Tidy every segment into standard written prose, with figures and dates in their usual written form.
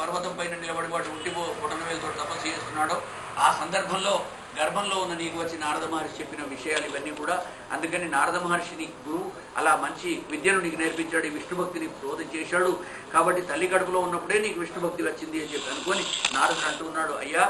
పర్వతం పైన నిలబడి వాడు ఉట్టిపో పొటనవేలతో తపస్సు చేస్తున్నాడో ఆ సందర్భంలో గర్భంలో ఉన్న నీకు వచ్చి నారద మహర్షి చెప్పిన విషయాలు ఇవన్నీ కూడా. అందుకని నారద మహర్షిని గురువు అలా మంచి విద్యను నీకు నేర్పించాడు, విష్ణు భక్తిని బోధన చేశాడు. కాబట్టి తల్లి కడుపులో ఉన్నప్పుడే నీకు విష్ణు భక్తి వచ్చింది అని చెప్పి అనుకొని నారదుడు అంటూ ఉన్నాడు, అయ్యా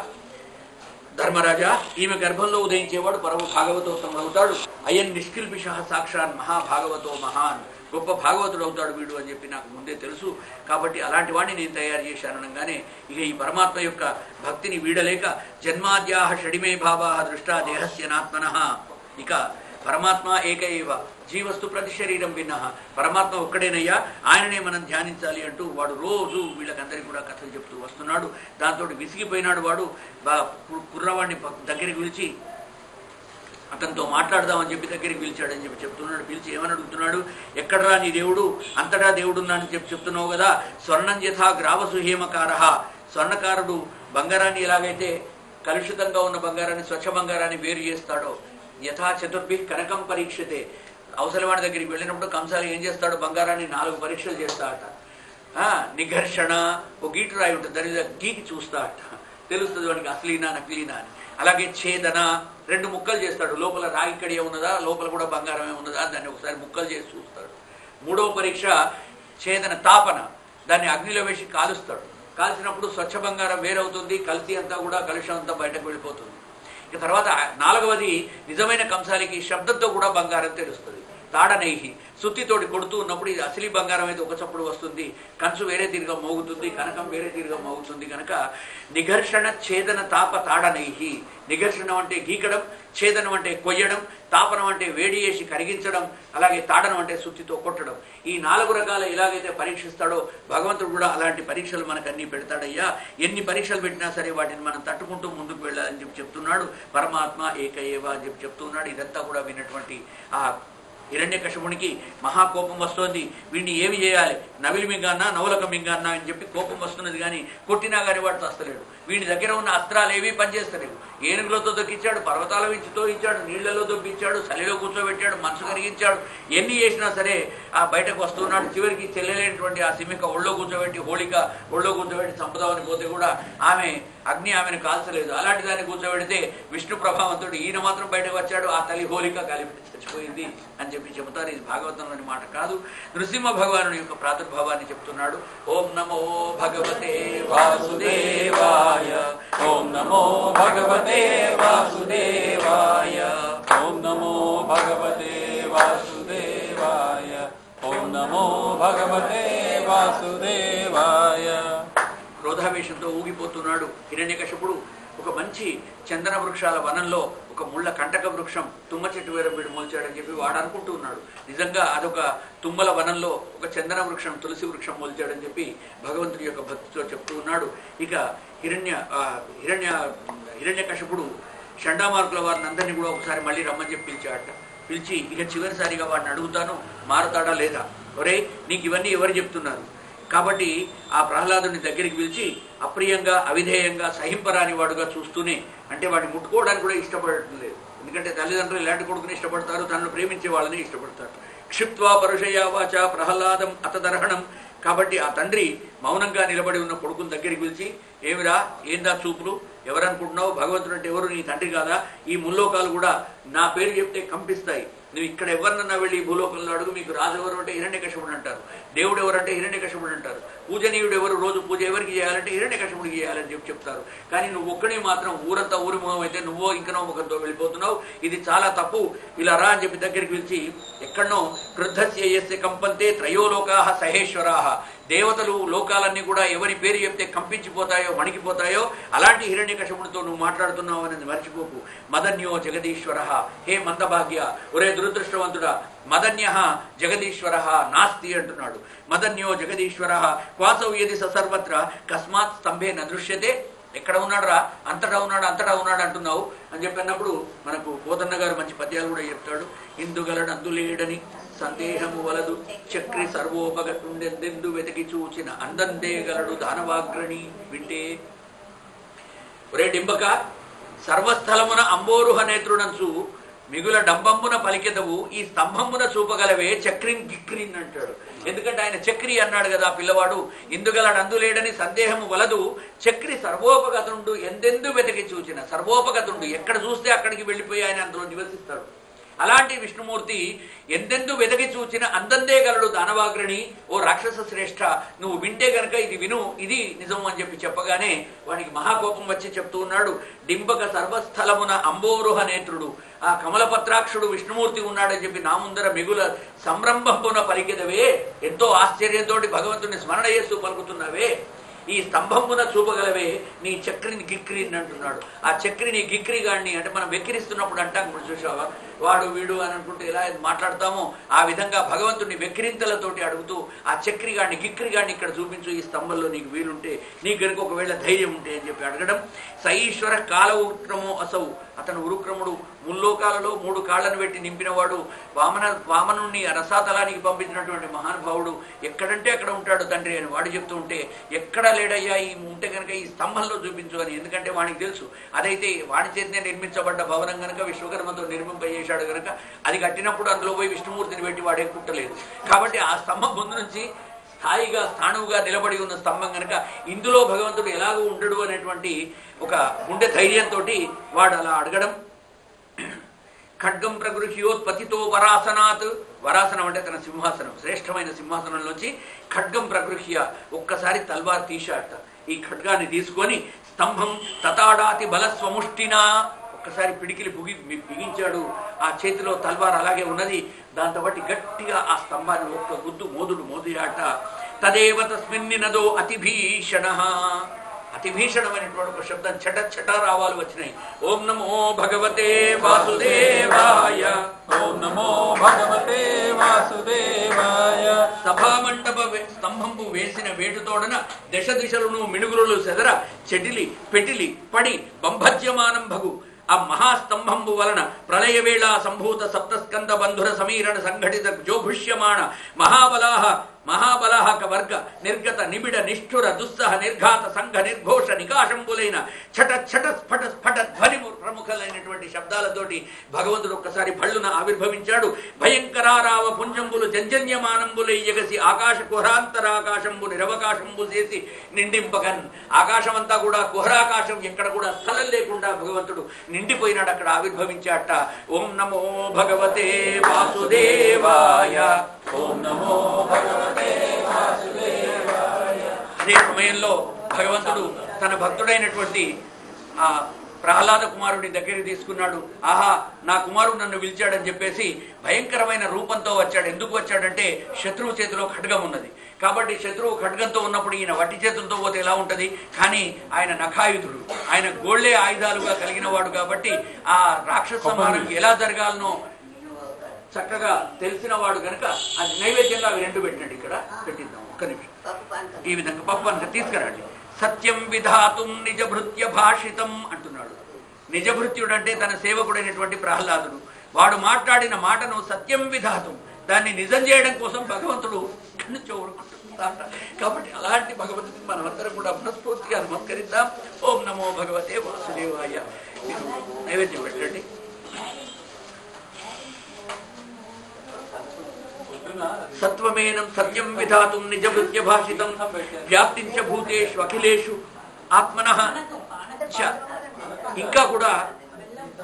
ధర్మరాజా, ఈమె గర్భంలో ఉదయించేవాడు పరమ భాగవతోత్తముడు అవుతాడు. అయ్యన్ నిష్కిల్పిష సాక్షాన్ మహాభాగవతో మహాన్, గొప్ప భాగవతుడు అవుతాడు వీడు అని చెప్పి నాకు ముందే తెలుసు. కాబట్టి అలాంటి వాడిని నేను తయారు చేశాను అనగానే ఇక ఈ పరమాత్మ యొక్క భక్తిని వీడలేక జన్మాద్యాహ షడిమే భావాహ దృష్టా దేహస్యనాత్మనః, ఇక పరమాత్మ ఏకైవ జీవస్తు ప్రతి శరీరం భిన్న, పరమాత్మ ఒక్కడేనయ్యా, ఆయననే మనం ధ్యానించాలి అంటూ వాడు రోజు వీళ్ళకందరికీ కూడా కథలు చెప్తూ వస్తున్నాడు. దాంతో విసిగిపోయినాడు వాడు. కుర్రవాడిని దగ్గరికి పిలిచి అతనితో మాట్లాడదామని చెప్పి దగ్గరికి పిలిచాడని చెప్పి చెప్తున్నాడు. పిలిచి ఏమని అడుగుతున్నాడు, ఎక్కడరా నీ దేవుడు, అంతటా దేవుడున్నానని చెప్పి చెప్తున్నావు కదా. స్వర్ణం యథా గ్రావసు హేమకారః, స్వర్ణకారుడు బంగారాన్ని ఎలాగైతే కలుషితంగా ఉన్న బంగారాన్ని స్వచ్ఛ బంగారాన్ని వేరు చేస్తాడో, యథా చతుర్భి కనకం పరీక్షతే, అవసరవాడి దగ్గరికి వెళ్ళినప్పుడు కంసాలి ఏం చేస్తాడు, బంగారాన్ని 4 పరీక్షలు చేస్తాడట. నిఘర్షణ, ఓ గీటు రాయి ఉంటుంది, దాని మీద గీకి చూస్తాడట, తెలుస్తుంది వాడికి అసలీనా నకిలీనా అని. అలాగే ఛేదన, 2 ముక్కలు చేస్తాడు, లోపల రాగి కడియ ఉన్నదా లోపల కూడా బంగారమే ఉన్నదా దాన్ని ఒకసారి ముక్కలు చేసి చూస్తాడు. 3వ పరీక్ష ఛేదన తాపన, దాన్ని అగ్నిలో వేసి కాలుస్తాడు. కాల్చినప్పుడు స్వచ్ఛ బంగారం వేరవుతుంది, కల్తీ అంతా కూడా కలుషం అంతా బయటకు వెళ్ళిపోతుంది. ఇక తర్వాత 4వది నిజమైన కంసాలికి శబ్దంతో కూడా బంగారం తెలుస్తుంది. తాడనైహి, సుత్తితోటి కొడుతూ ఉన్నప్పుడు ఇది అసలీ బంగారం అయితే ఒక చప్పుడు వస్తుంది, కంచు వేరే తీరుగా మోగుతుంది, కనకం వేరే తీరుగా మోగుతుంది. కనుక నిఘర్షణ ఛేదన తాప తాడనైహి, నిఘర్షణం అంటే గీకడం, ఛేదనం అంటే కొయ్యడం, తాపనం అంటే వేడి చేసి కరిగించడం, అలాగే తాడనం అంటే సుత్తితో కొట్టడం. ఈ 4 రకాల ఎలాగైతే పరీక్షిస్తాడో భగవంతుడు కూడా అలాంటి పరీక్షలు మనకు అన్ని పెడతాడయ్యా. ఎన్ని పరీక్షలు పెట్టినా సరే వాటిని మనం తట్టుకుంటూ ముందుకు వెళ్ళాలని చెప్పి చెప్తున్నాడు. పరమాత్మ ఏకయేవ అని చెప్పి చెప్తున్నాడు. ఇదంతా కూడా విన్నటువంటి ఆ హిరణ్యకశిపునికి మహాకోపం వస్తోంది. వీడిని ఏమి చేయాలి, నవిలి మింగాన్నా నవలక మింగాన్నా అని చెప్పి కోపం వస్తున్నది. కానీ కొట్టినా కానీ వాడు తస్తలేడు. వీడి దగ్గర ఉన్న అస్త్రాలు ఏవీ పనిచేస్తలేవు. ఏనుగులతో దొక్కించాడు, పర్వతాల నుంచి తోయించాడు, నీళ్లలో దొక్కించాడు, చలిలో కూర్చోబెట్టాడు, మనసు కరిగించాడు. ఎన్ని చేసినా సరే ఆ బయటకు వస్తున్నాడు. చివరికి చెల్లెలేనటువంటి ఆ సిమిక ఒళ్ళో కూర్చోబెట్టి, హోళిక ఒళ్ళో కూర్చోబెట్టి చంపుదామని పోతే కూడా అగ్ని ఆమెను కాల్చలేదు. అలాంటి దాన్ని కూర్చోబెడితే విష్ణు ప్రభావంతుడు ఈయన మాత్రం బయటకు వచ్చాడు. ఆ తల్లి హోళిక కాలిపెట్టి చచ్చిపోయింది అని చెప్పి చెబుతారు. ఇది భాగవతంలోని మాట కాదు, నృసింహ భగవానుడి యొక్క ప్రాదుర్భావాన్ని చెప్తున్నాడు. ఓం నమో భగవతే వాసుదేవాయ, ఓం నమో భగవతే వాసుదేవాయ, ఓం నమో భగవతే వాసుదేవాయ, ఓం నమో భగవతే వాసుదేవాయ. క్రోధావేశంతో ఊగిపోతున్నాడు హిరణ్యకశిపుడు. ఒక మంచి చందన వృక్షాల వనంలో ఒక ముళ్ళ కంటక వృక్షం, తుమ్మ చెట్టు వేరే వీడు మొలిచాడని చెప్పి వాడు అనుకుంటూ ఉన్నాడు. నిజంగా అదొక తుమ్మల వనంలో ఒక చందన వృక్షం, తులసి వృక్షం మొలిచాడని చెప్పి భగవంతుడి యొక్క భక్తితో చెప్తూ ఉన్నాడు. ఇక హిరణ్యకశిపుడు షండామార్కుల వారిని అందరినీ కూడా ఒకసారి మళ్ళీ రమ్మని చెప్పి పిలిచాడట. పిలిచి ఇక చివరిసారిగా వాడిని అడుగుతాను, మారుతాడా లేదా, ఒరే నీకు ఇవన్నీ ఎవరు చెప్తున్నారు? కాబట్టి ఆ ప్రహ్లాదుని దగ్గరికి పిలిచి అప్రియంగా, అవిధేయంగా, సహింపరాని వాడుగా చూస్తూనే, అంటే వాడిని ముట్టుకోవడానికి కూడా ఇష్టపడటం లేదు. ఎందుకంటే తల్లిదండ్రులు ఇలాంటి కొడుకుని ఇష్టపడతారు, తనను ప్రేమించే వాళ్ళని ఇష్టపడతారు. క్షిప్త్వా పరుషయా వాచ ప్రహ్లాదం అతదర్హణం. కాబట్టి ఆ తండ్రి మౌనంగా నిలబడి ఉన్న కొడుకుని దగ్గరికి పిలిచి, ఏమిరా ఏందా చూపులు, ఎవరనుకుంటున్నావు, భగవంతుడు అంటే ఎవరు, నీ తండ్రి కాదా? ఈ ముల్లోకాలు కూడా నా పేరు చెప్తే కంపిస్తాయి. నువ్వు ఇక్కడ ఎవరినన్నా వెళ్ళి భూలోకంలో అడుగు, మీకు రాజు ఎవరు అంటే హిరణ్యకశిపుడు అంటారు, దేవుడు ఎవరంటే హిరణ్యకశిపుడు అంటారు, పూజనీయుడు ఎవరు, రోజు పూజ ఎవరికి చేయాలంటే హిరణ్యకశిపుడికి చేయాలని చెప్పి చెప్తారు. కానీ నువ్వు ఒక్కడే మాత్రం ఊరంతా ఊరి ముఖం అయితే నువ్వో ఇంకనో ముఖంతో వెళ్ళిపోతున్నావు, ఇది చాలా తప్పు, ఇలా రా అని చెప్పి దగ్గరికి పిలిచి, ఎక్కడనో క్రుద్ధస్య యస్య కంపంతే త్రయోలోకాః సహేశ్వరాః, దేవతలు లోకాలన్నీ కూడా ఎవరి పేరు చెప్తే కంపించిపోతాయో, వణికిపోతాయో, అలాంటి హిరణ్యకశిపుడితో నువ్వు మాట్లాడుతున్నావు అనేది మర్చిపోకు. మదన్యో జగదీశ్వర, హే మందభాగ్య, ఒరే దురదృష్టవంతుడా, మదన్య జగదీశ్వర నాస్తి అంటున్నాడు. మదన్యో జగదీశ్వర క్వాసౌ యది సర్వత్ర కస్మాత్ స్తంభే నదృశ్యతే. ఎక్కడ ఉన్నాడు రా, అంతటా ఉన్నాడు అంటున్నావు అని చెప్పినప్పుడు మనకు పోతన్న గారు మంచి పద్యాలు కూడా చెప్తాడు. ఇందుగలడు అందులేడని సందేహము వలదు, చక్రి సర్వోపగతుండెందెందు వెతికి చూచిన అందందే గలడు దానవాగ్రణి. వింటే ఒరే డింబక, సర్వస్థలమున అంబోరుహ నేత్రుడంచు మిగుల డంబంబున పలికెదవు, ఈ స్తంభమున చూపగలవే చక్రిన్ గిక్రిన్ అంటాడు. ఎందుకంటే ఆయన చక్రి అన్నాడు కదా పిల్లవాడు, ఇందుగలడు అందులేడని సందేహము వలదు, చక్రి సర్వోపగతుండు ఎందెందు వెతికి చూచిన, సర్వోపగతుండు ఎక్కడ చూస్తే అక్కడికి వెళ్ళిపోయి ఆయన అందులో నివసిస్తాడు. అలాంటి విష్ణుమూర్తి ఎందెందు వెదకి చూచిన అందందే గలడు దానవాగ్రణి, ఓ రాక్షస శ్రేష్ఠ నువ్వు వింటే గనక ఇది విను, ఇది నిజం అని చెప్పగానే వాడికి మహాకోపం వచ్చి చెప్తూ ఉన్నాడు, డింబక సర్వస్థలమున అంబోరుహ నేత్రుడు, ఆ కమలపత్రాక్షుడు విష్ణుమూర్తి ఉన్నాడని చెప్పి నా ముందర మిగుల సంరంభంపున పలికెదవే, ఎంతో ఆశ్చర్యంతో భగవంతుని స్మరణ చేస్తూ పలుకుతున్నావే, ఈ స్తంభమున చూపగలవే నీ చక్రిని గిక్రిని అంటున్నాడు. ఆ చక్రిని గిక్రిగాడిని అంటే మనం వెక్కిరిస్తున్నప్పుడు అంటాం, ఇప్పుడు చూసావా వాడు వీడు అని అనుకుంటే ఎలా మాట్లాడతామో ఆ విధంగా భగవంతుడిని వెక్కిరింతలతోటి అడుగుతూ ఆ చక్రిగాడిని గిక్రిగాడిని ఇక్కడ చూపించు, ఈ స్తంభంలో నీకు వీలుంటే, నీకు గనుక ఒకవేళ ధైర్యం ఉంటే అని చెప్పి అడగడం. సైశ్వర కాల ఉక్రమో అసౌ, అతను ఉరుక్రముడు, ముల్లోకాలలో 3 కాళ్లను పెట్టి నింపినవాడు, వామనుణ్ణి రసాతలానికి పంపించినటువంటి మహానుభావుడు, ఎక్కడంటే అక్కడ ఉంటాడు తండ్రి అని వాడు చెప్తూ ఉంటే, ఎక్కడ లేడయ్యా ఈ ఉంటే కనుక ఈ స్తంభంలో చూపించు అని. ఎందుకంటే వాడికి తెలుసు అదైతే వాడి చేతినే నిర్మించబడ్డ భవనం కనుక విశ్వకర్మతో నిర్మింపజేశాడు కనుక అది కట్టినప్పుడు అందులో పోయి విష్ణుమూర్తిని పెట్టి వాడే కుట్టలేదు. కాబట్టి ఆ స్తంభం ముందు నుంచి స్థాయిగా స్థాణువుగా నిలబడి ఉన్న స్తంభం కనుక ఇందులో భగవంతుడు ఎలాగూ ఉండడు అనేటువంటి ఒక గుండె ధైర్యంతో వాడు అలా అడగడం. ఖడ్గం ప్రగృహ్యోత్పతితో వరాసనాత్, వరాసనం అంటే తన సింహాసనం, శ్రేష్టమైన సింహాసనంలోంచి ఖడ్గం ప్రగృహ్య ఒక్కసారి తల్వార్ తీశాట. ఈ ఖడ్గాన్ని తీసుకొని స్తంభం తతాడాతి బలస్వముష్టినా, ఒక్కసారి పిడికిలి బిగించాడు. ఆ చేతిలో తల్వార్ అలాగే ఉన్నది. దాంతో బట్టి గట్టిగా ఆ స్తంభాన్ని ఒక్క గుద్దు మోదుయాట. తదేవ తస్మిన్నినదో అతిభీషణ, అతిభీషణమైనటువంటి ఒక శబ్దం చట రావాలు వచ్చినాయి. ఓం నమో భగవతే వాసుదేవాయ, ఓం నమో భగవతే వాసుదేవాయ. సభామండప స్తంభంపు వేసిన వేటుతోడన దశ దిశలను మినుగురులు సెదర చెటిలి పెటిలి పడి బంభజ్యమానం భగు. ఆ మహాస్తంభంబు వలన ప్రళయవేళ సంభూత సప్తస్కంద బంధుర సమీరణ సంఘటిత జోభుష్యమాణ మహాబలాహక వర్గ నిర్గత నిబిడ నిష్ఠుర దుస్సహ నిర్ఘాత సంఘ నిర్ఘోష నికాశంబులైన ఛట ఛట స్ఫట స్ఫట ధ్వని ప్రముఖులైనటువంటి శబ్దాలతోటి భగవంతుడు ఒక్కసారి భళ్ళున ఆవిర్భవించాడు. భయంకరారావ పుంజంబులు జంజన్యమానంబులై ఎగసి ఆకాశ కుహరాంతరాకాశంబు నిరవకాశంబు చేసి నిండింపగన్. ఆకాశమంతా కూడా కుహరాకాశం, ఎక్కడ కూడా స్థలం లేకుండా భగవంతుడు నిండిపోయినాడు, అక్కడ ఆవిర్భవించాట. ఓం నమో భగవతే వాసుదేవాయ, ఓం నమో భగవతే వాసుదేవాయ. అదే సమయంలో భగవంతుడు తన భక్తుడైనటువంటి ఆ ప్రహ్లాద కుమారుడి దగ్గరికి తీసుకున్నాడు. ఆహా నా కుమారుడు నన్ను పిలిచాడని చెప్పేసి భయంకరమైన రూపంతో వచ్చాడు. ఎందుకు వచ్చాడంటే శత్రువు చేతిలో ఖడ్గం ఉన్నది కాబట్టి, శత్రువు ఖడ్గంతో ఉన్నప్పుడు ఈయన వట్టి చేతులతో పోతే ఎలా ఉంటది, కానీ ఆయన నఖాయుధుడు, ఆయన గోళ్లే ఆయుధాలుగా కలిగిన వాడు కాబట్టి ఆ రాక్షస సంహారం ఎలా జరగాలనో చక్కగా తెలిసిన వాడు కనుక అది నైవేద్యంగా అవి 2 పెట్టండి, ఇక్కడ పెట్టిద్దాం ఒక్క నిమిషం. ఈ విధంగా పప్పు అంత తీసుకురండి. సత్యం విధాతుం నిజభృత్య భాషితం అంటున్నాడు. నిజభృత్యుడు అంటే తన సేవకుడైనటువంటి ప్రహ్లాదుడు. వాడు మాట్లాడిన మాటను సత్యం విధాతుం, దాన్ని నిజం చేయడం కోసం భగవంతుడు చోరుకుంటున్నాడు. కాబట్టి అలాంటి భగవంతుడిని మనమందరం కూడా మనస్ఫూర్తిగా నమస్కరిద్దాం. ఓం నమో భగవతే వాసుదేవాయ. మీరు నైవేద్యం పెట్టండి. సత్వమేనం సత్యం విధాతుం నిజభృత్య భాషితం వ్యాప్తించ భూతేషు అఖిలేషు ఆత్మనః. ఇంకా కూడా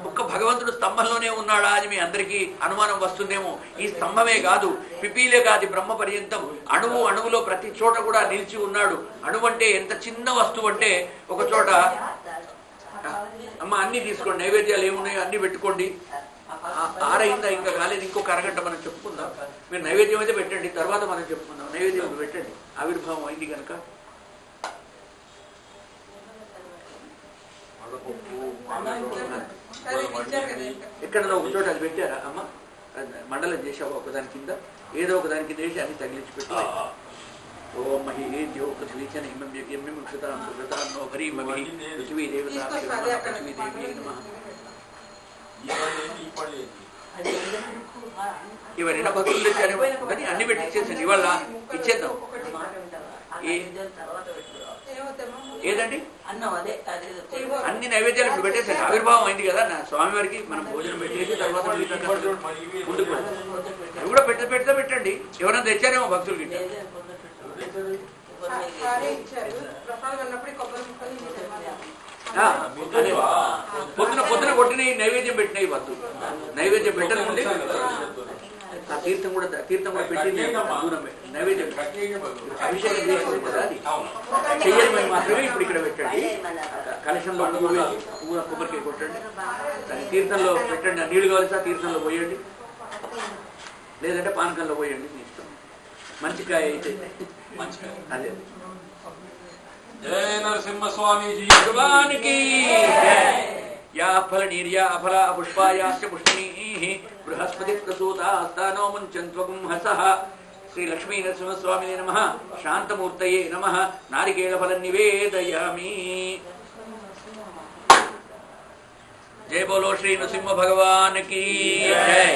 ఒక్క భగవంతుడు స్తంభంలోనే ఉన్నాడా అని మీ అందరికీ అనుమానం వస్తుందేమో. ఈ స్తంభమే కాదు, పిపీలే కాదు, బ్రహ్మ పర్యంతం అణువులో ప్రతి చోట కూడా నిలిచి ఉన్నాడు. అణువు అంటే ఎంత చిన్న వస్తువు అంటే ఒక చోట అమ్మ అన్ని తీసుకోండి, నైవేద్యాలు ఏమున్నాయో అన్ని పెట్టుకోండి. ఆరైందా ఇంకా కాలేదు, ఇంకొక అరగంట మనం చెప్పుకుందాం. మీరు నైవేద్యం అయితే పెట్టండి, తర్వాత మనం చెప్పుకుందాం. నైవేద్యం పెట్టండి, ఆవిర్భావం అయింది కనుక. ఎక్కడో ఒక చోట అది పెట్టారా అమ్మ? మండలం చేసావా ఒకదాని కింద? ఏదో ఒకదాని కింద వేసి అన్ని తగిలించి పెట్టు. ఓం మహి జ్యో పృథ్వీచన హిమృతాన్నో భరీమహి పృథ్వీ దేవతా పృథ్వీ దేవి నమః. ఇవన్నీ భక్తులు తెచ్చారు కానీ అన్ని పెట్టి ఇచ్చేసాను. ఇవాళ ఇచ్చేద్దాం. ఏదండి అన్నం అదే అదే అన్ని నైవేద్యాలు ఇప్పుడు పెట్టేసి ఆవిర్భావం అయింది కదా నా స్వామివారికి మనం భోజనం పెట్టేసి తర్వాత ముందుకు పెడతాం. అవి కూడా పెడితే పెట్టండి. ఎవరైనా తెచ్చారేమో భక్తులకి పొద్దున కొట్టిన నైవేద్యం పెట్టినవి వద్దు. నైవేద్యం పెట్టనుండి ఆ తీర్థం కూడా పెట్టింది నైవేద్యం అభిషేకం చేస్తుంది కదా అది చెయ్యని మాత్రమే ఇప్పుడు ఇక్కడ పెట్టండి. కలశంలో పూల కొబ్బరికాయ కొట్టండి, దాని తీర్థంలో పెట్టండి. నీళ్లు కావాల్సి తీర్థంలో పోయండి, లేదంటే పానకంలో పోయండి. మీ ఇష్టం. మంచి కాయ అయితే అదే. జయ నరసింహస్వామీజీ భగవానికి యా ఫల నిర్యా అఫల పుష్పాయాశ్చ పుష్పిణీః బృహస్పతి ప్రసూతాస్తానో ముంచంత్వగుం హసః. శ్రీ లక్ష్మీ నరసింహస్వామినే నమః. శాంతమూర్తయే నమః. నారికేళ ఫలం నివేదయామి. జయ బోలో శ్రీ నరసింహ భగవానికి జై.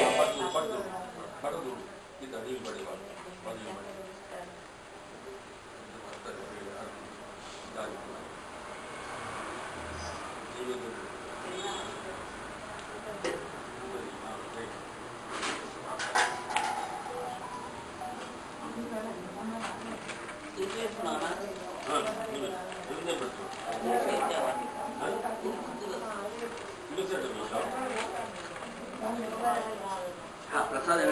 ప్రసాదం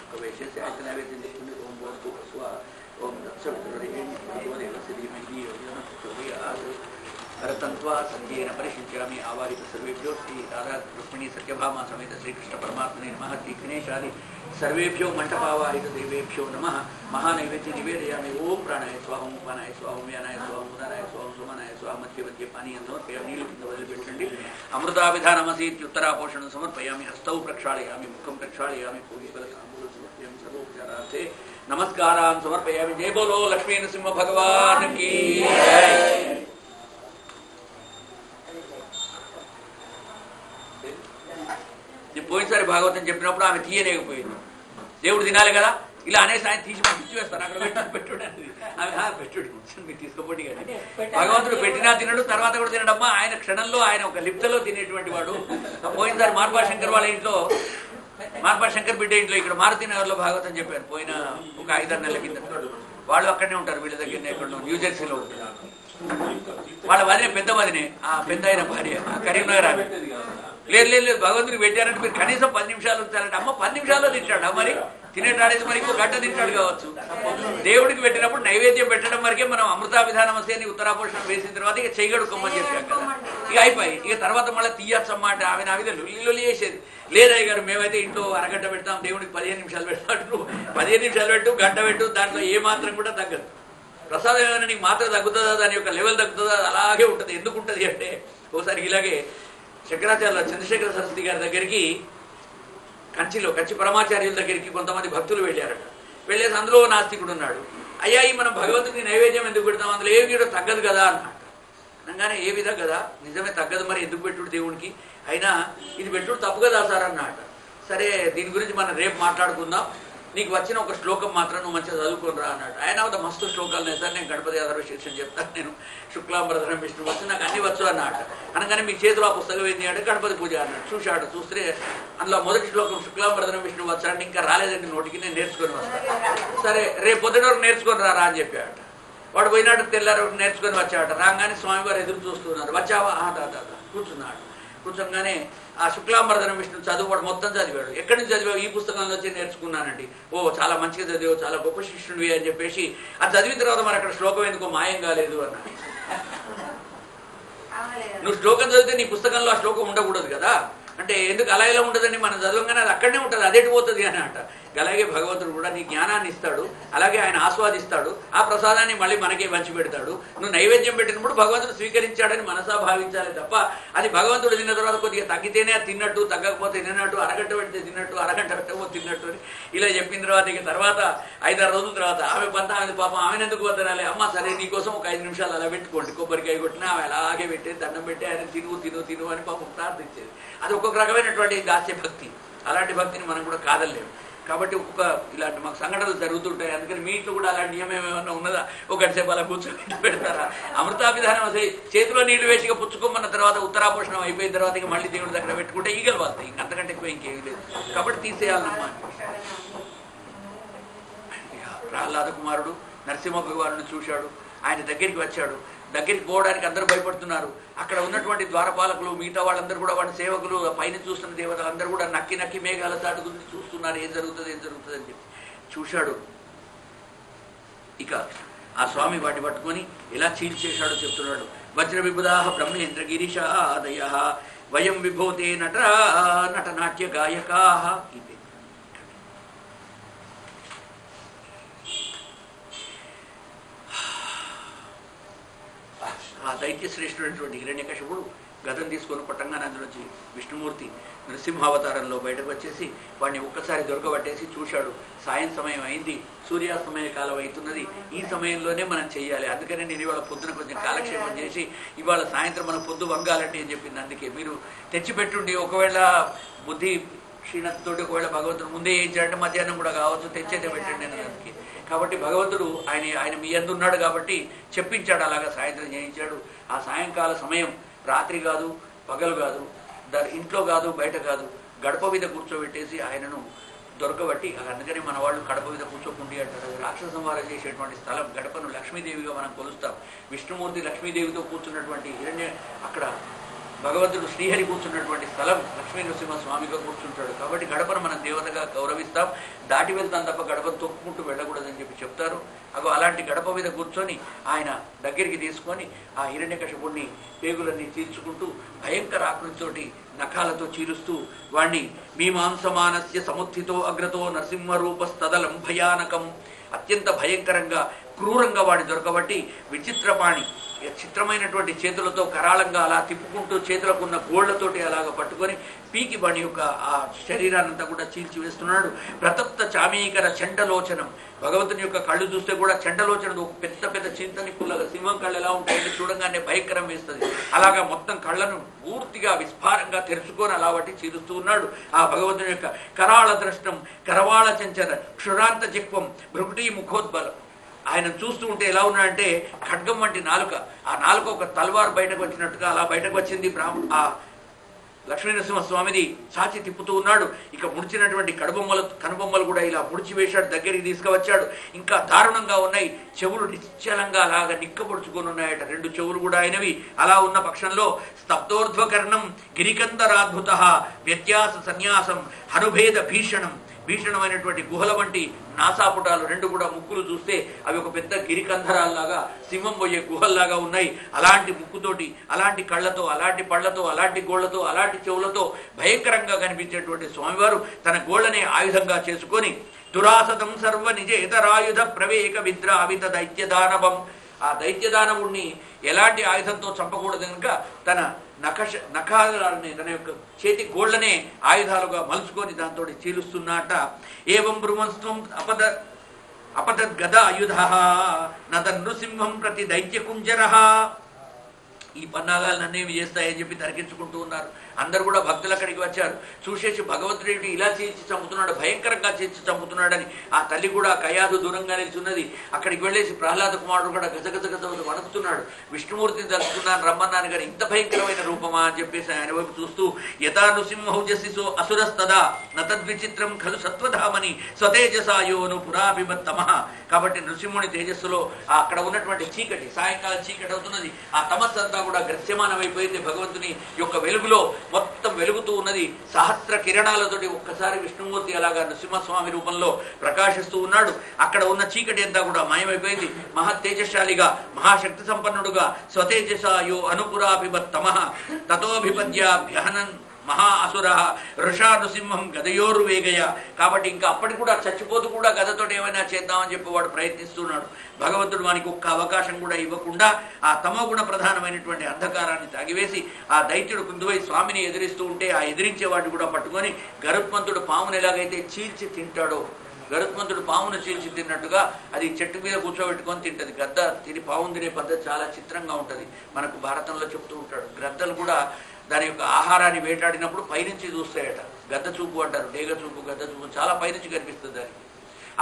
ఒక వేసేసి అయితే నైవేద్యం తీసుకుని ఓం బోర్డు ఓం రతంత్వా సంధ్యేన పరిశించామి. ఆవారిత సర్వేభ్యో శ్రీ రాధా రుక్మిణీ సత్యభామా సమేత శ్రీకృష్ణ పరమాత్మనే నమః. శ్రీ గణేశాది సర్వేభ్యో మంటపావారిత దేవేభ్యో నమః. మహానైవేద్య నివేదయామి. ఓం ప్రాణాయ స్వాహం, ఉపానాయ స్వాహం, వ్యానాయ స్వాహం, ఉదానాయ స్వాహం, సుమనాయ స్వాహం. మధ్య పానీయం సమర్పయామి. నీళ్ళు కింద వదిలిపెట్టండి. అమృతాభిధానమసీత్యుత్తరాపోషణం సమర్పయామి. హస్తౌ ప్రక్షాళయామి, ముఖం ప్రక్షాళయామి. పూజీఫల తాంబూలం సమర్పయామి. సర్వోపచారార్థే నమస్కారాన్ సమర్పయామి. జయ బోలో లక్ష్మీ నరసింహ భగవానికి జై. నేను పోయినసారి భాగవతం చెప్పినప్పుడు ఆమె తీయలేకపోయింది. దేవుడు తినాలి కదా, ఇలా అనేసి ఆయన తీసి ఇచ్చి వేస్తాను. అక్కడ పెట్టుడు ఆమె పెట్టుడు మీరు తీసుకోపోటీ కానీ భగవంతుడు పెట్టినా తినడు, తర్వాత కూడా తినడమ్మా. ఆయన క్షణంలో ఆయన ఒక లిప్తలో తినేటువంటి వాడు. పోయినసారి మార్పాశంకర్ వాళ్ళ ఇంట్లో, మార్పాశంకర్ బిడ్డ ఇంట్లో ఇక్కడ మారుతినగర్లో భాగవతం చెప్పారు. పోయిన ఒక 5-6 నెలల కింద. వాళ్ళు అక్కడనే ఉంటారు, వీళ్ళ దగ్గరనే ఎక్కడో న్యూజెర్సీలో ఉంటారు. వాళ్ళ వదినే పెద్ద వదినే, ఆ పెద్ద అయిన భార్య కరీంనగర్ ఆమె. లేదు భగవంతుడికి పెట్టారంటే మీరు కనీసం 10 నిమిషాలు ఉంటారంటే అమ్మ 10 నిమిషాల్లో తింటాడు. మరి తినేటాడేది మరి ఇంకో గంట తింటాడు కావచ్చు. దేవుడికి పెట్టినప్పుడు నైవేద్యం పెట్టడం వరకే మనం అమృతాభిధానమసి అని ఉత్తరాపోషణం వేసిన తర్వాత ఇక చేయగడుకోమని చెప్పాం కదా. ఇక అయిపోయి ఇక తర్వాత మళ్ళీ తీయచ్చమ్మాట. ఆమె నా మీద లొల్లి చేసేది. లేదయ్య గారు మేమైతే ఇంట్లో అరగంట పెడతాం, దేవుడికి 15 నిమిషాలు పెడతాడు. 15 నిమిషాలు పెట్టు, గంట పెట్టు, దాంట్లో ఏ మాత్రం కూడా తగ్గదు. ప్రసాదం ఏమైనా నీకు మాత్రం తగ్గుతుందా, దాని యొక్క లెవెల్ తగ్గుతుందా, అలాగే ఉంటుంది. ఎందుకు ఉంటుంది అంటే ఒకసారి ఇలాగే శంకరాచార్య చంద్రశేఖర సరస్వతి గారి దగ్గరికి కంచి పరమాచార్యుల దగ్గరికి కొంతమంది భక్తులు వెళ్ళారట. వెళ్ళేసి అందులో నాస్తికుడు ఉన్నాడు. అయ్యా ఈ మనం భగవంతుడికి నైవేద్యం ఎందుకు పెడతాం, అందులో ఏమి కూడా తగ్గదు కదా అన్నాడు. అనగానే ఏ విధంగా కదా, నిజమే తగ్గదు, మరి ఎందుకు పెట్టుడు దేవుడికి, అయినా ఇది పెట్టుడు తప్పు కదా సార్ అన్నమాట. సరే దీని గురించి మనం రేపు మాట్లాడుకుందాం, నీకు వచ్చిన ఒక శ్లోకం మాత్రం నువ్వు మంచిగా చదువుకొని రా అన్నాడు. ఆయన ఒక మస్తు శ్లోకాలు లేదు సార్, నేను గణపతి అథర్వ శీర్షం చెప్తాను, నేను శుక్లాంబరధరం విష్ణు వచ్చు, నాకు అన్ని వచ్చు అన్నాడు. అనగానే మీ చేతిలో ఆ పుస్తకం ఏంటి అంటే గణపతి పూజ అన్నాడు. చూశాడు, చూస్తే అందులో మొదటి శ్లోకం శుక్లాంబరధరం విష్ణు వచ్చు అంటే ఇంకా రాలేదండి నోటికి, నేను నేర్చుకొని వస్తాను. సరే రేపు పొద్దున వరకు నేర్చుకొని రా అని చెప్పాడు. వాడు పోయినాడు, తెల్లారు నేర్చుకొని వచ్చాడు. రాగానే స్వామివారు ఎదురు చూస్తున్నారు. వచ్చావా దాదా కూర్చున్నాడు. కూర్చోగానే ఆ శుక్లాంబరధరం విష్ణు చదువు వాడు మొత్తం చదివాడు. ఎక్కడి నుంచి చదివావు, ఈ పుస్తకంలో వచ్చి నేర్చుకున్నానండి. ఓ చాలా మంచిగా చదివావు, చాలా గొప్ప శిష్యుడివి అని చెప్పేసి అది చదివిన తర్వాత మరి అక్కడ శ్లోకం ఎందుకో మాయం కాలేదు అన్నాడు. నువ్వు శ్లోకం చదివితే నీ పుస్తకంలో ఆ శ్లోకం ఉండకూడదు కదా అంటే, ఎందుకు అలా ఎలా ఉండదని మనం చదవంగానే అది అక్కడనే ఉంటుంది, అదేటి పోతుంది అని అంట. అలాగే భగవంతుడు కూడా నీ జ్ఞానాన్ని ఇస్తాడు, అలాగే ఆయన ఆస్వాదిస్తాడు, ఆ ప్రసాదాన్ని మళ్ళీ మనకే పంచి పెడతాడు. నువ్వు నైవేద్యం పెట్టినప్పుడు భగవంతుడు స్వీకరించాడని మనసా భావించాలి తప్ప, అది భగవంతుడు తిన్న తర్వాత కొద్దిగా తగ్గితేనే తిన్నట్టు, తగ్గకపోతే తిన్నట్టు, అరగంట పెడితే తిన్నట్టు, అరగంట పెట్టకపోతే తిన్నట్టు అని ఇలా చెప్పిన తర్వాత ఇక తర్వాత 5-6 రోజుల తర్వాత ఆమె పంత ఆమె పాపం ఆమెను ఎందుకు వద్దనాలి, అమ్మ సరే నీకోసం ఒక 5 నిమిషాలు అలా పెట్టుకోండి, కొబ్బరికాయ కొట్టినా ఆమె అలాగే పెట్టి దండం పెట్టి ఆయన తిను అని పాపం ప్రార్థించేది. అది ఒక్కొక్క రకమైనటువంటి దాస్య భక్తి. అలాంటి భక్తిని మనం కూడా కాదలేము. కాబట్టి ఇలాంటి మాకు సంఘటనలు జరుగుతుంటాయి. అందుకని మీ ఇంట్లో కూడా అలాంటి నియమం ఏమైనా ఉన్నదా? ఒకటిసేపు అలా కూర్చొని పెడతారా? అమృతాభిధానం అసలు చేతిలో నీళ్లు వేసిగా పుచ్చుకోమన్న తర్వాత ఉత్తరాపోషణం అయిపోయిన తర్వాత ఇక మళ్ళీ దేవుడి దగ్గర పెట్టుకుంటే ఈగలు వస్తాయి. అంతకంటే ఎక్కువ ఇంకేమీ లేదు. కాబట్టి తీసేయాలన్నమాట. ప్రహ్లాద కుమారుడు నరసింహ భగవానుడు చూశాడు. ఆయన దగ్గరికి వచ్చాడు. దగ్గరికి పోవడానికి అందరూ భయపడుతున్నారు. అక్కడ ఉన్నటువంటి ద్వారపాలకులు మిగతా వాళ్ళందరూ కూడా వాడి సేవకులు పైన చూస్తున్న దేవతలందరూ కూడా నక్కి నక్కి మేఘాల చాటు గురించి చూస్తున్నారు. ఏం జరుగుతుంది అని చెప్పి చూశాడు. ఇక ఆ స్వామి వాటిని పట్టుకొని ఎలా చీల్చేశాడో చెప్తున్నాడు. వజ్ర విబుధాః బ్రహ్మేంద్ర గిరీశాదయః వయం విభూతే నటనాట్య గాయకాః. ఇది ఆ దైత్యశ్రేష్ఠుడైనటువంటి హిరణ్యకశిపుడు గదం తీసుకొని కొట్టంగానే అందులోంచి విష్ణుమూర్తి నృసింహావతారంలో బయటకు వచ్చేసి వాడిని ఒక్కసారి దొరకబట్టేసి చూశాడు. సాయం సమయం అయింది, సూర్యాస్తమయ కాలం అవుతున్నది. ఈ సమయంలోనే మనం చెయ్యాలి. అందుకనే నేను ఇవాళ పొద్దున కొంచెం కాలక్షేపం చేసి ఇవాళ సాయంత్రం మనం పొద్దు వంగాలంటే అని చెప్పింది. అందుకే మీరు తెచ్చిపెట్టుండి. ఒకవేళ బుద్ధి క్షీణతతోటి ఒకవేళ భగవంతుడు ముందే ఏం చేయాలంటే మధ్యాహ్నం కూడా కావచ్చు, తెచ్చైతే పెట్టండి అని దానికి. కాబట్టి భగవంతుడు ఆయన మీ అందున్నాడు కాబట్టి చెప్పించాడు. అలాగా సాయంత్రం చేయించాడు. ఆ సాయంకాల సమయం రాత్రి కాదు, పగలు కాదు, ఇంట్లో కాదు, బయట కాదు, గడప మీద కూర్చోబెట్టేసి ఆయనను దొరకబట్టి. అందుకని మన వాళ్ళు గడప మీద కూర్చోకుండి అంటారు. రాక్షస సంహారం చేసేటువంటి స్థలం గడపను లక్ష్మీదేవిగా మనం కొలుస్తాం. విష్ణుమూర్తి లక్ష్మీదేవితో కూర్చున్నటువంటి అక్కడ భగవంతుడు శ్రీహరి కూర్చున్నటువంటి స్థలం లక్ష్మీ నృసింహ స్వామిగా కూర్చుంటాడు. కాబట్టి గడపను మనం దేవతగా గౌరవిస్తాం. దాటి వెళ్తాం తప్ప గడపను తొక్కుకుంటూ వెళ్ళకూడదని చెప్పి చెప్తారు. అలాంటి గడప మీద కూర్చొని ఆయన దగ్గరికి తీసుకొని ఆ హిరణ్యకశిపుణ్ణి పేగులన్నీ చీల్చుకుంటూ భయంకర ఆకృతితోటి నఖాలతో చీలుస్తూ వాణ్ణి మీమాంసమానస్య సముత్థితో అగ్రతో నరసింహరూపస్తదలం భయానకం. అత్యంత భయంకరంగా క్రూరంగా వాడి దొరకబట్టి విచిత్రపాణి చిత్రమైనటువంటి చేతులతో కరాళంగా అలా తిప్పుకుంటూ చేతులకున్న గోళ్లతోటి అలాగ పట్టుకొని పీకి వాడి యొక్క ఆ శరీరాన్నంతా కూడా చీల్చివేస్తున్నాడు. ప్రతప్త చామీకర చండలోచనం. భగవంతుని యొక్క కళ్ళు చూస్తే కూడా చండలోచనం ఒక పెద్ద పెద్ద చింతని పుల్లగా సింహం కళ్ళు ఎలా ఉంటాయంటే చూడంగానే భయంకరం వేస్తుంది. అలాగా మొత్తం కళ్ళను పూర్తిగా విస్ఫారంగా తెరుచుకొని అలా బట్టి చీలుస్తూ ఉన్నాడు. ఆ భగవంతుని యొక్క కరాళ ద్రష్టం కరవాళ చంచర క్షురాంత జిక్వం భృకుటీ ముఖోద్బలం. ఆయన చూస్తూ ఉంటే ఎలా ఉన్నాడంటే ఖడ్గం వంటి నాలుక. ఆ నాలుక ఒక తల్వార్ బయటకు వచ్చినట్టుగా అలా బయటకు వచ్చింది. ఆ లక్ష్మీనరసింహస్వామిది చాచి తిప్పుతూ ఉన్నాడు. ఇక ముడిచినటువంటి కనుబొమ్మలు కూడా ఇలా ముడిచి వేశాడు. దగ్గరికి తీసుకువచ్చాడు. ఇంకా దారుణంగా ఉన్నాయి. చెవులు నిశ్చలంగా అలాగా నిక్కపొడుచుకొని ఉన్నాయట. 2 చెవులు కూడా అయినవి. అలా ఉన్న పక్షంలో స్తబ్దోర్ధ్వకర్ణం గిరికందరాద్భుత వ్యత్యాస సన్యాసం హనుభేద భీషణం. భీషణమైనటువంటి గుహల వంటి నాసాపుటాలు 2 కూడా ముక్కులు చూస్తే అవి ఒక పెద్ద గిరికంధరాల్లాగా సింహం పోయే గుహల్లాగా ఉన్నాయి. అలాంటి ముక్కుతోటి, అలాంటి కళ్ళతో, అలాంటి పళ్లతో, అలాంటి గోళ్లతో, అలాంటి చెవులతో భయంకరంగా కనిపించేటువంటి స్వామివారు తన గోళ్లనే ఆయుధంగా చేసుకొని దురాసతం సర్వ నిజేతరాయుధ ప్రవేక విద్రావిత దైత్యదానవం. ఆ దైత్యదానవుణ్ణి ఎలాంటి ఆయుధంతో చంపకూడదు కనుక తన నఖాలని తన యొక్క చేతి గోళ్లనే ఆయుధాలుగా మలుచుకొని దాంతో చీలుస్తున్నట. ఏవం బ్రువంస్త్వం అపదద్గద ఆయుధ నద నృసింహం ప్రతి దైత్యకుంజర. ఈ పన్నాగాలు అన్నేమి చేస్తాయని చెప్పి తరికించుకుంటూ ఉన్నారు. అందరు కూడా భక్తులు అక్కడికి వచ్చారు. చూసేసి భగవంతుడి ఇలా చీల్చి చంపుతున్నాడు, భయంకరంగా చీల్చి చంపుతున్నాడని ఆ తల్లి కూడా కయాదు దూరంగా నిల్చున్నది. అక్కడికి వెళ్ళేసి ప్రహ్లాద కుమారుడు కూడా గజగజ వణుకుతున్నాడు. విష్ణుమూర్తిని తలుచుకున్నాను రమ్మన్నాను కానీ ఇంత భయంకరమైన రూపమా అని చెప్పేసి ఆయన వైపు చూస్తూ యథా నృసింహౌజసిసో అసురస్తదా నతద్విచిత్రం ఖలు సత్వధామని స్వతేజసాయోను పురాభిమత్తమ. కాబట్టి నృసింహుని తేజస్సులో అక్కడ ఉన్నటువంటి చీకటి, సాయంకాలం చీకటి అవుతున్నది. ఆ తమస్సు అంతా కూడా గ్రస్యమానమైపోయింది. భగవంతుని యొక్క వెలుగులో మొత్తం వెలుగుతూ ఉన్నది. సహస్ర కిరణాలతోటి ఒక్కసారి విష్ణుమూర్తి అలాగా నృసింహస్వామి రూపంలో ప్రకాశిస్తూ ఉన్నాడు. అక్కడ ఉన్న చీకటి అంతా కూడా మాయమైపోయింది. మహత్తేజశాలిగా, మహాశక్తి సంపన్నుడుగా స్వతేజసాయో అనుపురాభిమత్తమ తతోభిపద్యాభ్యహనన్ మహా అసుర ఋషా నృసింహం గదయోరువేగయ. కాబట్టి ఇంకా అప్పటికి కూడా చచ్చిపోతూ కూడా గదతో ఏమైనా చేద్దామని చెప్పి వాడు ప్రయత్నిస్తున్నాడు. భగవంతుడు వానికి ఒక్క అవకాశం కూడా ఇవ్వకుండా ఆ తమోగుణ ప్రధానమైనటువంటి అంధకారాన్ని తాగివేసి ఆ దైత్యుడు కుందువై స్వామిని ఎదిరిస్తూ ఉంటే ఆ ఎదిరించే వాడిని కూడా పట్టుకొని గరుత్మంతుడు పామును ఎలాగైతే చీల్చి తింటాడో, గరుత్మంతుడు పామును చీల్చి తిన్నట్టుగా అది చెట్టు మీద కూర్చోబెట్టుకొని తింటది. గద్ద తిని పావును తినే పద్ధతి చాలా చిత్రంగా ఉంటుంది. మనకు భారతంలో చెప్తూ ఉంటాడు. గ్రద్దలు కూడా దాని యొక్క ఆహారాన్ని వేటాడినప్పుడు పైనుంచి చూస్తాయట. గద్ద చూపు అంటారు, డేగ చూపు, గద్ద చూపు, చాలా పైనుంచి కనిపిస్తుంది దానికి.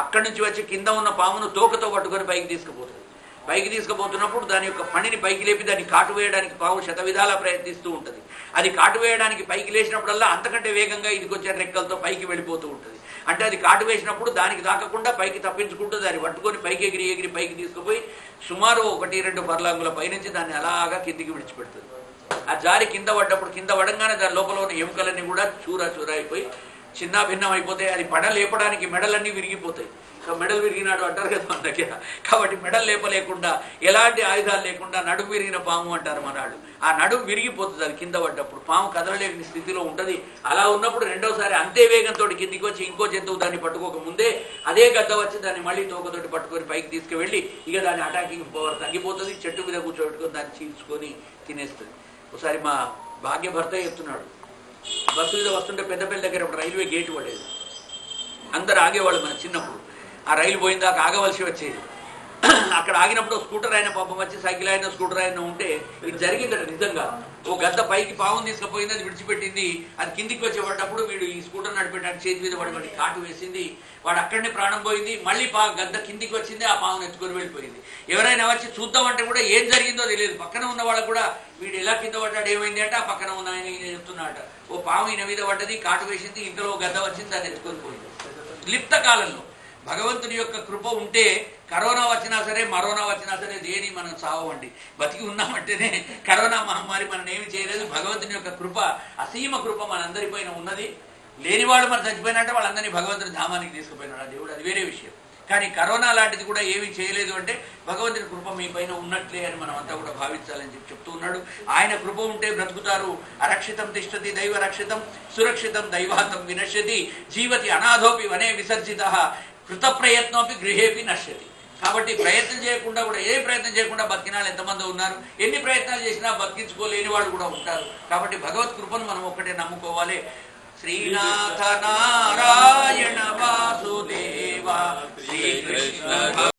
అక్కడి నుంచి వచ్చి కింద ఉన్న పామును తోకతో పట్టుకొని పైకి తీసుకుపోతుంది. పైకి తీసుకుపోతున్నప్పుడు దాని యొక్క పనిని పైకి లేపి దాన్ని కాటు వేయడానికి పాము శతవిధాలా ప్రయత్నిస్తూ ఉంటుంది. అది కాటు వేయడానికి పైకి లేచినప్పుడల్లా అంతకంటే వేగంగా ఇది కొంచెం రెక్కలతో పైకి వెళ్ళిపోతూ ఉంటుంది. అంటే అది కాటు వేసినప్పుడు దానికి దాకకుండా పైకి తప్పించుకుంటూ దాన్ని పట్టుకొని పైకి ఎగిరి పైకి తీసుకుపోయి సుమారు 1-2 ఫర్లాంగుల పైనుంచి దాన్ని అలాగా కిందికి విడిచిపెడుతుంది. ఆ జారి కింద పడ్డప్పుడు కింద పడంగానే దాని లోపల ఉన్న ఎముకలన్నీ కూడా చూరా అయిపోయి చిన్న భిన్నం అయిపోతాయి. అది పడ లేపడానికి మెడలన్నీ విరిగిపోతాయి. మెడలు విరిగినాడు అంటారు కదా మన దగ్గర. కాబట్టి మెడలు లేపలేకుండా ఎలాంటి ఆయుధాలు లేకుండా నడుము విరిగిన పాము అంటారు మనాడు. ఆ నడుము విరిగిపోతుంది అది కింద పడ్డప్పుడు. పాము కదలలేని స్థితిలో ఉంటుంది. అలా ఉన్నప్పుడు రెండోసారి అంతే వేగంతో కిందికి వచ్చి ఇంకో జంతువు దాన్ని పట్టుకోక ముందే అదే గద్ద వచ్చి దాన్ని మళ్ళీ తోకతోటి పట్టుకొని పైకి తీసుకువెళ్ళి ఇక దాని అటాకింగ్ పవర్ తగ్గిపోతుంది. చెట్టు మీద కూర్చోబెట్టుకొని దాన్ని చీల్చుకొని తినేస్తుంది. ఒకసారి మా భాగ్య భర్త చెప్తున్నాడు, బస్సు మీద వస్తుంటే పెద్దపల్లి దగ్గర ఒక రైల్వే గేటు పడేది. అందరు ఆగేవాళ్ళు మన చిన్నప్పుడు. ఆ రైలు పోయిందాక ఆగవలసి వచ్చేది. అక్కడ ఆగినప్పుడు స్కూటర్ అయిన పాపం వచ్చి సైకిల్ అయినా స్కూటర్ అయినా ఉంటే ఇది జరిగిందట నిజంగా. ఓ గద్ద పైకి పావును తీసుకుపోయింది, అది విడిచిపెట్టింది. అది కిందికి వచ్చేటప్పుడు వీడు ఈ స్కూటర్ నడిపేటానికి చేతి మీద పడి కాటు వేసింది. వాడు అక్కడనే ప్రాణం పోయింది. మళ్ళీ గద్ద కిందికి వచ్చింది, ఆ పావును ఎత్తుకొని వెళ్ళిపోయింది. ఎవరైనా వచ్చి చూద్దామంటే కూడా ఏం జరిగిందో తెలియదు. పక్కన ఉన్న వాళ్ళకు కూడా వీడు ఎలా కింద పడ్డాడు ఏమైంది అంటే ఆ పక్కన ఉన్న ఆయన చెప్తున్నాట, ఓ పాము ఈయన మీద పడ్డది, కాటు వేసింది, ఇంట్లో గద్ద వచ్చింది, అది ఎత్తుకొని పోయింది. లిప్త కాలంలో భగవంతుని యొక్క కృప ఉంటే కరోనా వచ్చినా సరే మరోనా వచ్చినా సరే దేని మనం చావండి. బతికి ఉన్నామంటేనే కరోనా మహమ్మారి మనం ఏమి చేయలేదు. భగవంతుని యొక్క కృప, అసీమ కృప మనందరిపైన ఉన్నది. లేని వాళ్ళు మనం చచ్చిపోయినట్టే వాళ్ళందరినీ భగవంతుని ధామానికి తీసుకుపోయినాడు ఆ దేవుడు, అది వేరే విషయం. కానీ కరోనా లాంటిది కూడా ఏమీ చేయలేదు అంటే భగవంతుని కృప మీ పైన ఉన్నట్లే అని మనం అంతా కూడా భావించాలని చెప్తూ ఉన్నాడు. ఆయన కృప ఉంటే బ్రతుకుతారు. అరక్షితం తిష్టతి దైవ రక్షితం, సురక్షితం దైవాంతం వినశ్యతి, జీవతి అనాథోపి వనే విసర్జిత, కృత ప్రయత్నోపి గృహేపి నశ్యతి. కాబట్టి ప్రయత్నం చేయకుండా కూడా, ఏ ప్రయత్నం చేయకుండా బతికిన వాళ్ళు ఎంతమంది ఉన్నారు. ఎన్ని ప్రయత్నాలు చేసినా బతికించుకోలేని వాళ్ళు కూడా ఉంటారు. కాబట్టి భగవత్ కృపను మనం ఒక్కటే నమ్ముకోవాలి. శ్రీనాథ నారాయణ వాసుదేవ శ్రీకృష్ణ